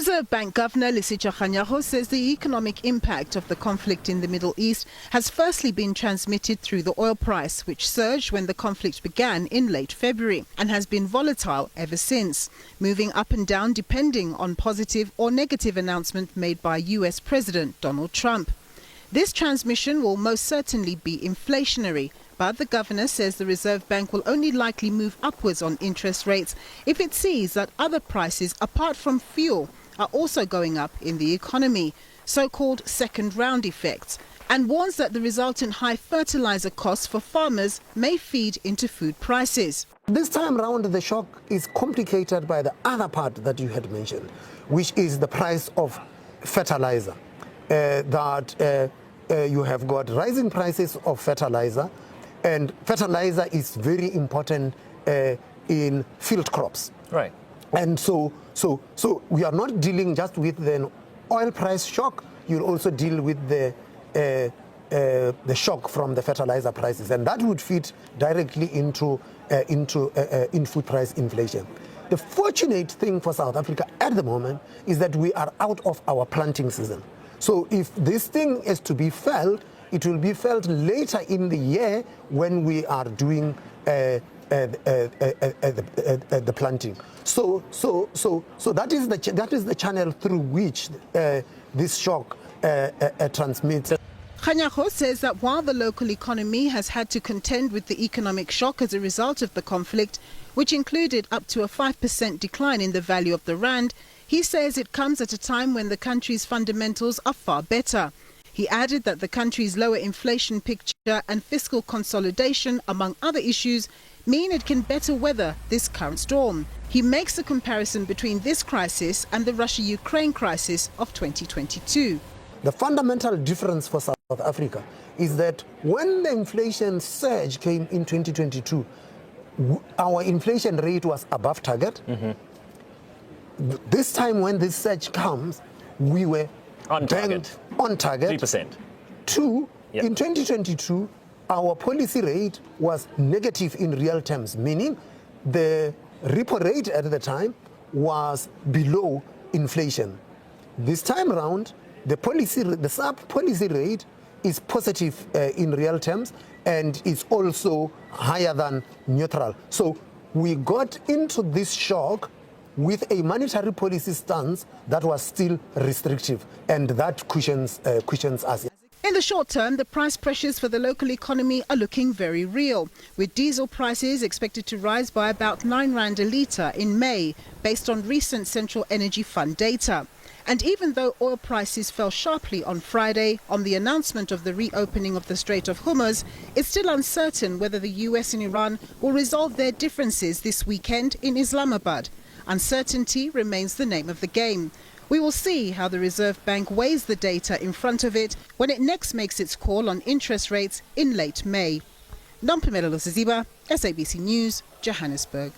Reserve Bank Governor Lesetja Kganyago says the economic impact of the conflict in the Middle East has firstly been transmitted through the oil price, which surged when the conflict began in late February and has been volatile ever since, moving up and down depending on positive or negative announcement made by US President Donald Trump. This transmission will most certainly be inflationary, but the governor says the Reserve Bank will only likely move upwards on interest rates if it sees that other prices apart from fuel are also going up in the economy, so-called second-round effects, and warns that the resultant high fertilizer costs for farmers may feed into food prices. This time round, the shock is complicated by the other part that you had mentioned, which is the price of fertilizer. You have got rising prices of fertilizer, and fertilizer is very important in field crops. Right. And so we are not dealing just with the oil price shock. You'll also deal with the shock from the fertilizer prices, and that would feed directly into food price inflation. The fortunate thing for South Africa at the moment is that we are out of our planting season. So if this thing is to be felt, it will be felt later in the year when we are doing the planting. So that is the channel through which this shock transmits. Kganyago says that while the local economy has had to contend with the economic shock as a result of the conflict, which included up to a 5% decline in the value of the rand, he says it comes at a time when the country's fundamentals are far better. He added that the country's lower inflation picture and fiscal consolidation, among other issues, mean it can better weather this current storm. He makes a comparison between this crisis and the Russia-Ukraine crisis of 2022. The fundamental difference for South Africa is that when the inflation surge came in 2022, our inflation rate was above target. Mm-hmm. This time when this surge comes, we were on target. 3%. Two, yep. In 2022, our policy rate was negative in real terms, meaning the repo rate at the time was below inflation. This time around, the sub-policy rate is positive in real terms, and it's also higher than neutral. So we got into this shock with a monetary policy stance that was still restrictive, and that cushions us. In the short term, the price pressures for the local economy are looking very real, with diesel prices expected to rise by about 9 rand a litre in May, based on recent Central Energy Fund data. And even though oil prices fell sharply on Friday on the announcement of the reopening of the Strait of Hormuz, it's still uncertain whether the US and Iran will resolve their differences this weekend in Islamabad. Uncertainty remains the name of the game. We will see how the Reserve Bank weighs the data in front of it when it next makes its call on interest rates in late May. Lesetja, SABC News, Johannesburg.